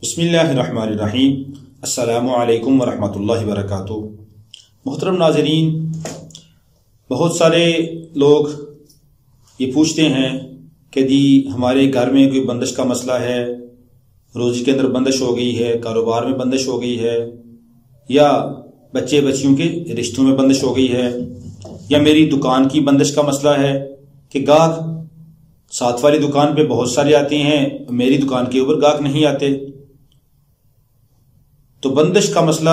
بسم اللہ الرحمن الرحیم۔ السلام علیکم ورحمۃ اللہ وبرکاتہ۔ محترم ناظرین، بہت سارے لوگ یہ پوچھتے ہیں کہ جی ہمارے گھر میں کوئی بندش کا مسئلہ ہے، روزی کے اندر بندش ہو گئی ہے، کاروبار میں بندش ہو گئی ہے، یا بچے بچیوں کے رشتوں میں بندش ہو گئی ہے، یا میری دکان کی بندش کا مسئلہ ہے کہ گاہک ساتھ والی دکان پہ بہت سارے آتے ہیں، میری دکان کے اوپر گاہک نہیں آتے۔ تو بندش کا مسئلہ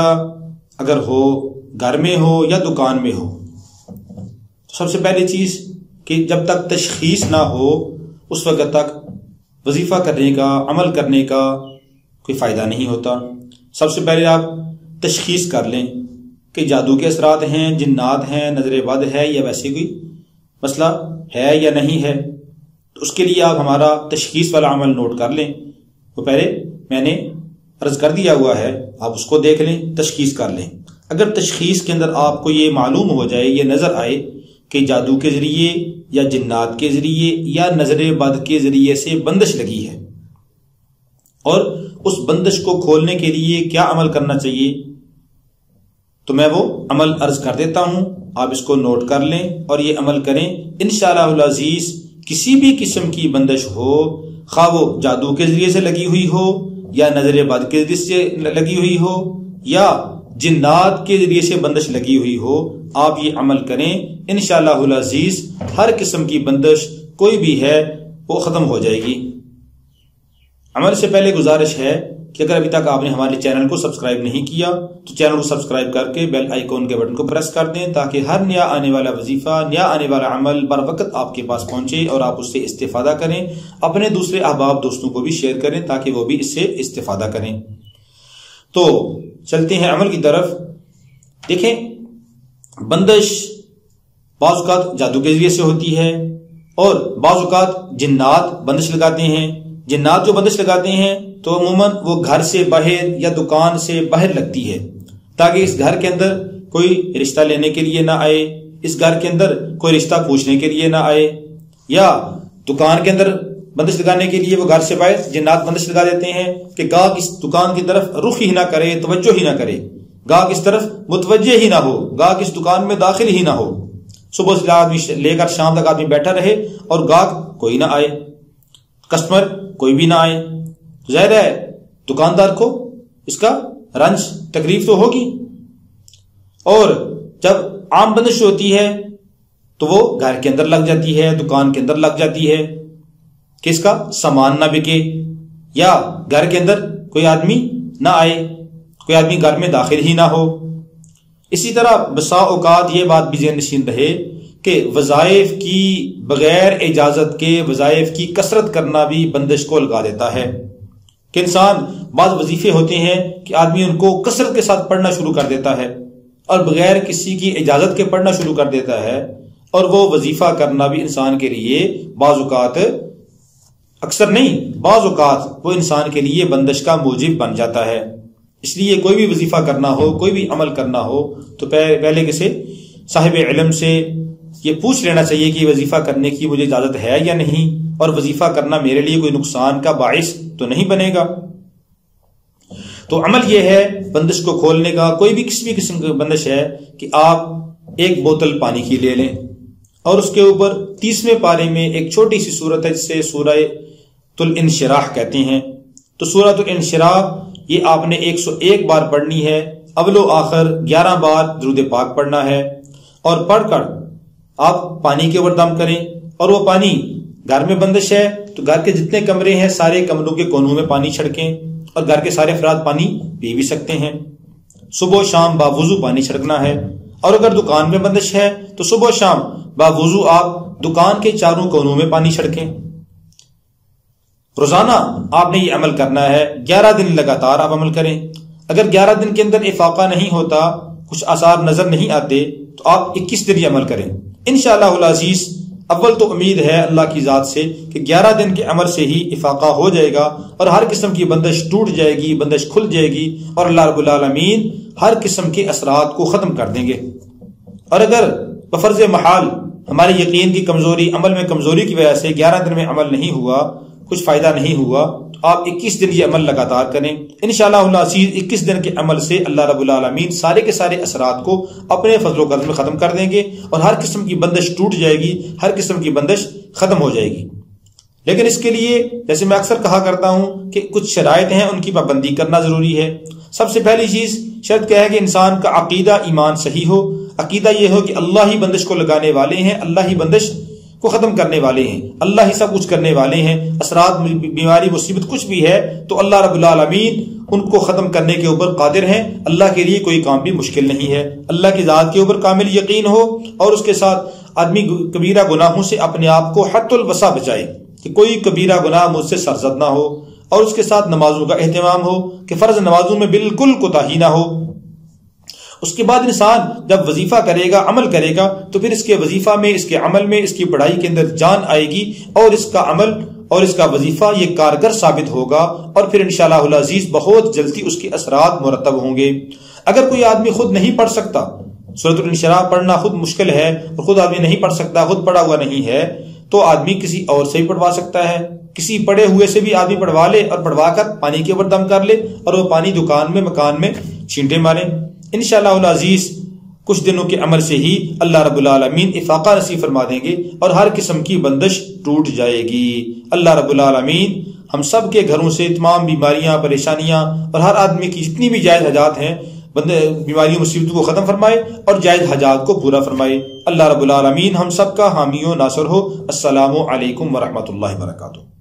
اگر ہو، گھر میں ہو یا دکان میں ہو، تو سب سے پہلی چیز کہ جب تک تشخیص نہ ہو اس وقت تک وظیفہ کرنے کا، عمل کرنے کا کوئی فائدہ نہیں ہوتا۔ سب سے پہلے آپ تشخیص کر لیں کہ جادو کے اثرات ہیں، جنات ہیں، نظر بد ہے، یا ویسے کوئی مسئلہ ہے یا نہیں ہے۔ تو اس کے لیے آپ ہمارا تشخیص والا عمل نوٹ کر لیں۔ وہ پہلے میں نے عرض کر دیا ہوا ہے، آپ اس کو دیکھ لیں، تشخیص کر لیں۔ اگر تشخیص کے اندر آپ کو یہ معلوم ہو جائے، یہ نظر آئے کہ جادو کے ذریعے یا جنات کے ذریعے یا نظر بد کے ذریعے سے بندش لگی ہے، اور اس بندش کو کھولنے کے لیے کیا عمل کرنا چاہیے، تو میں وہ عمل عرض کر دیتا ہوں، آپ اس کو نوٹ کر لیں اور یہ عمل کریں۔ انشاءاللہ العزیز کسی بھی قسم کی بندش ہو، خواہ وہ جادو کے ذریعے سے لگی ہوئی ہو، یا نظر بد کے ذریعے سے لگی ہوئی ہو، یا جنات کے ذریعے سے بندش لگی ہوئی ہو، آپ یہ عمل کریں، انشاءاللہ العزیز ہر قسم کی بندش کوئی بھی ہے وہ ختم ہو جائے گی۔ عمل سے پہلے گزارش ہے کہ اگر ابھی تک آپ نے ہمارے چینل کو سبسکرائب نہیں کیا تو چینل کو سبسکرائب کر کے بیل آئیکن کے بٹن کو پریس کر دیں، تاکہ ہر نیا آنے والا وظیفہ، نیا آنے والا عمل بر وقت آپ کے پاس پہنچے اور آپ اس سے استفادہ کریں۔ اپنے دوسرے احباب دوستوں کو بھی شیئر کریں تاکہ وہ بھی اس سے استفادہ کریں۔ تو چلتے ہیں عمل کی طرف۔ دیکھیں، بندش بعض اوقات جادو کے ذریعے سے ہوتی ہے، اور بعض اوقات جنات بندش لگاتے ہیں۔ جنات جو بندش لگاتے ہیں تو عموماً وہ گھر سے باہر یا دکان سے باہر لگتی ہے، تاکہ اس گھر کے اندر کوئی رشتہ لینے کے لیے نہ آئے، اس گھر کے اندر کوئی رشتہ پوچھنے کے لیے نہ آئے، یا دکان کے اندر بندش لگانے کے لیے وہ گھر سے باہر جنات بندش لگا دیتے ہیں کہ گاہک اس دکان کی طرف رخ ہی نہ کرے، توجہ ہی نہ کرے، گاہک اس طرف متوجہ ہی نہ ہو، گاہک اس دکان میں داخل ہی نہ ہو، صبح سے آدمی لے کر شام تک آدمی بیٹھا رہے اور گاہک کوئی نہ آئے، کسٹمر کوئی بھی نہ آئے۔ ظاہر ہے دکاندار کو اس کا رنج تکلیف تو ہوگی، اور جب عام بندش ہوتی ہے تو وہ گھر کے اندر لگ جاتی ہے، دکان کے اندر لگ جاتی ہے کہ اس کا سامان نہ بکے، یا گھر کے اندر کوئی آدمی نہ آئے، کوئی آدمی گھر میں داخل ہی نہ ہو۔ اسی طرح بسا اوقات یہ بات بھی ذہن نشین رہے کہ وظائف کی بغیر اجازت کے وظائف کی کثرت کرنا بھی بندش کو لگا دیتا ہے، کہ انسان بعض وظیفے ہوتے ہیں کہ آدمی ان کو کثرت کے ساتھ پڑھنا شروع کر دیتا ہے اور بغیر کسی کی اجازت کے پڑھنا شروع کر دیتا ہے، اور وہ وظیفہ کرنا بھی انسان کے لیے بعض اوقات، اکثر نہیں، بعض اوقات وہ انسان کے لیے بندش کا موجب بن جاتا ہے۔ اس لیے کوئی بھی وظیفہ کرنا ہو، کوئی بھی عمل کرنا ہو تو پہلے کسی صاحب علم سے یہ پوچھ لینا چاہیے کہ وظیفہ کرنے کی مجھے اجازت ہے یا نہیں، اور وظیفہ کرنا میرے لیے کوئی نقصان کا باعث تو نہیں بنے گا۔ تو عمل یہ ہے بندش کو کھولنے کا، کوئی بھی کسی بھی قسم کی بندش ہے، کہ آپ ایک بوتل پانی کی لے لیں اور اس کے اوپر 30ویں پارے میں ایک چھوٹی سی سورت ہے جسے سورہ الانشراح کہتے ہیں۔ تو سورۃ الانشراح یہ آپ نے 101 بار پڑھنی ہے، اول و آخر 11 بار درود پاک پڑھنا ہے، اور پڑھ کر آپ پانی کے اوپر دم کریں، اور وہ پانی گھر میں بندش ہے تو گھر کے جتنے کمرے ہیں سارے کمروں کے کونوں میں پانی چھڑکیں، اور گھر کے سارے افراد پانی پی بھی سکتے ہیں۔ صبح و شام باوضو پانی چھڑکنا ہے، اور اگر دکان میں بندش ہے تو صبح و شام باوضو آپ دکان کے چاروں کونوں میں پانی چھڑکیں۔ روزانہ آپ نے یہ عمل کرنا ہے، 11 دن لگاتار آپ عمل کریں۔ اگر 11 دن کے اندر افاقہ نہیں ہوتا، کچھ آثار نظر نہیں آتے، تو آپ 21 دن یہ عمل کریں انشاءاللہ العزیز۔ اول تو امید ہے اللہ کی ذات سے کہ 11 دن کے عمل سے ہی افاقہ ہو جائے گا، اور ہر قسم کی بندش ٹوٹ جائے گی، بندش کھل جائے گی، اور اللہ رب العالمین ہر قسم کے اثرات کو ختم کر دیں گے۔ اور اگر بفرض محال ہمارے یقین کی کمزوری، عمل میں کمزوری کی وجہ سے 11 دن میں عمل نہیں ہوا، کچھ فائدہ نہیں ہوا تو آپ 21 دن یہ عمل لگاتار کریں، انشاءاللہ العزیز 21 دن کے عمل سے اللہ رب العالمین سارے کے سارے اثرات کو اپنے فضل و کرم میں ختم کر دیں گے اور ہر قسم کی بندش ٹوٹ جائے گی، ہر قسم کی بندش ختم ہو جائے گی۔ لیکن اس کے لیے جیسے میں اکثر کہا کرتا ہوں کہ کچھ شرائط ہیں، ان کی پابندی کرنا ضروری ہے۔ سب سے پہلی چیز شرط کیا ہے کہ انسان کا عقیدہ ایمان صحیح ہو، عقیدہ یہ ہو کہ اللہ ہی بندش کو لگانے والے ہیں، اللہ ہی بندش کو ختم کرنے والے ہیں، اللہ ہی سب کچھ کرنے والے ہیں، اثرات بیماری مصیبت کچھ بھی ہے تو اللہ رب العالمین ان کو ختم کرنے کے اوپر قادر ہیں، اللہ کے لیے کوئی کام بھی مشکل نہیں ہے۔ اللہ کی ذات کے اوپر کامل یقین ہو اور اس کے ساتھ آدمی کبیرہ گناہوں سے اپنے آپ کو حد الوسع بچائے کہ کوئی کبیرہ گناہ مجھ سے سرزد نہ ہو، اور اس کے ساتھ نمازوں کا اہتمام ہو کہ فرض نمازوں میں بالکل کوتاہی نہ ہو۔ اس کے بعد انسان جب وظیفہ کرے گا، عمل کرے گا، تو پھر اس کے وظیفہ میں، اس کے عمل میں، اس کی پڑھائی کے اندر جان آئے گی اور اس کا عمل اور اس کا وظیفہ یہ کارگر ثابت ہوگا، اور پھر انشاءاللہ العزیز بہت جلدی اس کے اثرات مرتب ہوں گے۔ اگر کوئی آدمی خود نہیں پڑھ سکتا، سورۃ الانشراح پڑھنا خود مشکل ہے اور خود آدمی نہیں پڑھ سکتا، خود پڑھا ہوا نہیں ہے، تو آدمی کسی اور سے بھی پڑھوا سکتا ہے، کسی پڑھے ہوئے سے بھی آدمی پڑھوا لے اور پڑھوا کر پانی کے اوپر دم کر لے اور وہ پانی دکان میں مکان میں چھینٹے مارے۔ انشاءاللہ العزیز کچھ دنوں کے عمل سے ہی اللہ رب العالمین افاقہ نصیب فرما دیں گے اور ہر قسم کی بندش ٹوٹ جائے گی۔ اللہ رب العالمین ہم سب کے گھروں سے تمام بیماریاں، پریشانیاں اور ہر آدمی کی جتنی بھی جائز حاجات ہیں، بیماریوں مصیبتوں کو ختم فرمائے اور جائز حاجات کو پورا فرمائے۔ اللہ رب العالمین ہم سب کا حامی و ناصر ہو۔ السلام علیکم ورحمۃ اللہ وبرکاتہ۔